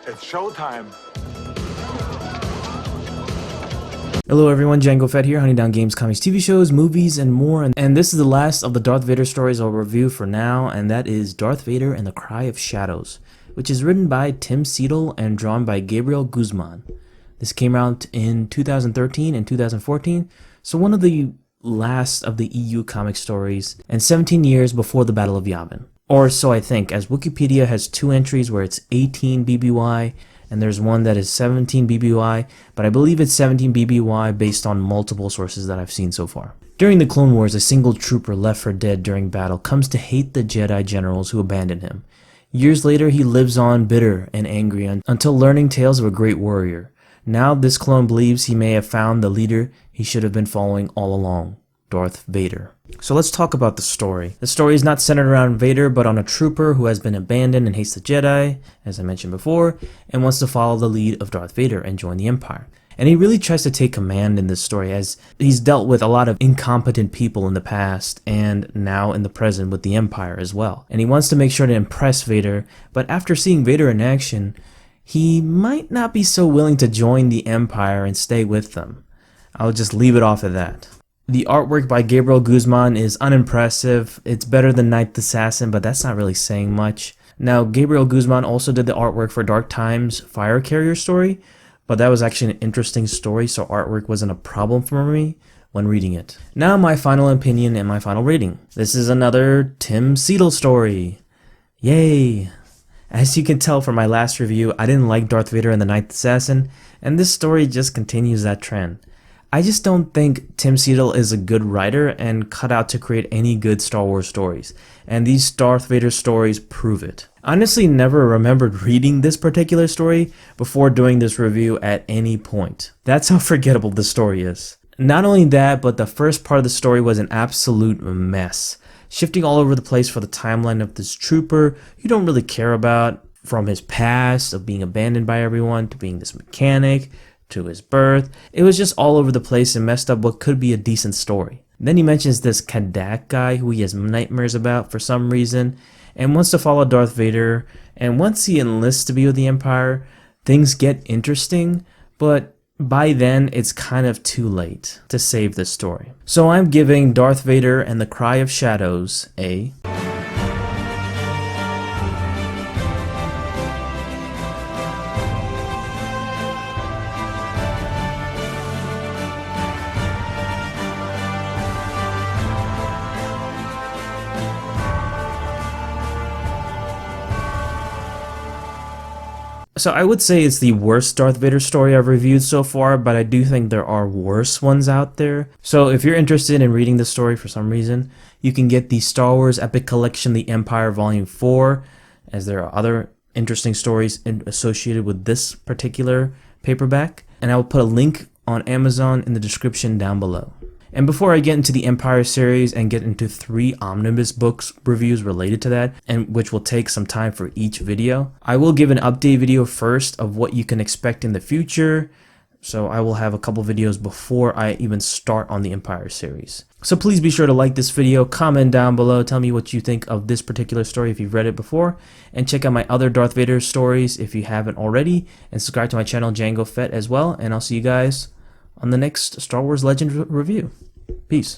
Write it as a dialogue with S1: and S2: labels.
S1: It's showtime.
S2: Hello everyone, Django Fett here, hunting down games, comics, TV shows, movies, and more. And this is the last of the Darth Vader stories I'll review for now, and that is Darth Vader and the Cry of Shadows, which is written by Tim Seidel and drawn by Gabriel Guzman. This came out in 2013 and 2014, so one of the last of the EU comic stories, and 17 years before the Battle of Yavin. Or so I think, as Wikipedia has two entries where it's 18 BBY, and there's one that is 17 BBY, but I believe it's 17 BBY based on multiple sources that I've seen so far. During the Clone Wars, a single trooper left for dead during battle comes to hate the Jedi generals who abandoned him. Years later, he lives on bitter and angry until learning tales of a great warrior. Now this clone believes he may have found the leader he should have been following all along, Darth Vader. So let's talk about the story. The story is not centered around Vader, but on a trooper who has been abandoned and hates the Jedi, as I mentioned before, and wants to follow the lead of Darth Vader and join the Empire. And he really tries to take command in this story, as he's dealt with a lot of incompetent people in the past and now in the present with the Empire as well. And he wants to make sure to impress Vader, but after seeing Vader in action, he might not be so willing to join the Empire and stay with them. I'll just leave it off at that. The artwork by Gabriel Guzman is unimpressive. It's better than Night Assassin, but that's not really saying much. Now, Gabriel Guzman also did the artwork for Dark Time's Fire Carrier story, but that was actually an interesting story, so artwork wasn't a problem for me when reading it. Now, my final opinion and my final rating. This is another Tim Seidel story. Yay! As you can tell from my last review, I didn't like Darth Vader and the Night Assassin, and this story just continues that trend. I just don't think Tim Seidel is a good writer and cut out to create any good Star Wars stories, and these Darth Vader stories prove it. I honestly never remembered reading this particular story before doing this review at any point. That's how forgettable the story is. Not only that, but the first part of the story was an absolute mess, shifting all over the place for the timeline of this trooper you don't really care about, from his past of being abandoned by everyone to being this mechanic, to his birth. It was just all over the place and messed up what could be a decent story. Then he mentions this Kadak guy who he has nightmares about for some reason and wants to follow Darth Vader, and once he enlists to be with the Empire, things get interesting, but by then it's kind of too late to save this story. So I'm giving Darth Vader and the Cry of Shadows a So I would say it's the worst Darth Vader story I've reviewed so far, but I do think there are worse ones out there. So if you're interested in reading this story for some reason, you can get the Star Wars Epic Collection, The Empire Volume 4, as there are other interesting stories associated with this particular paperback. And I will put a link on Amazon in the description down below. And before I get into the Empire series and get into 3 omnibus books reviews related to that, and which will take some time for each video, I will give an update video first of what you can expect in the future. So I will have a couple videos before I even start on the Empire series. So please be sure to like this video, comment down below, tell me what you think of this particular story if you've read it before, and check out my other Darth Vader stories if you haven't already, and subscribe to my channel Django Fett as well, and I'll see you guys on the next Star Wars Legend review. Peace.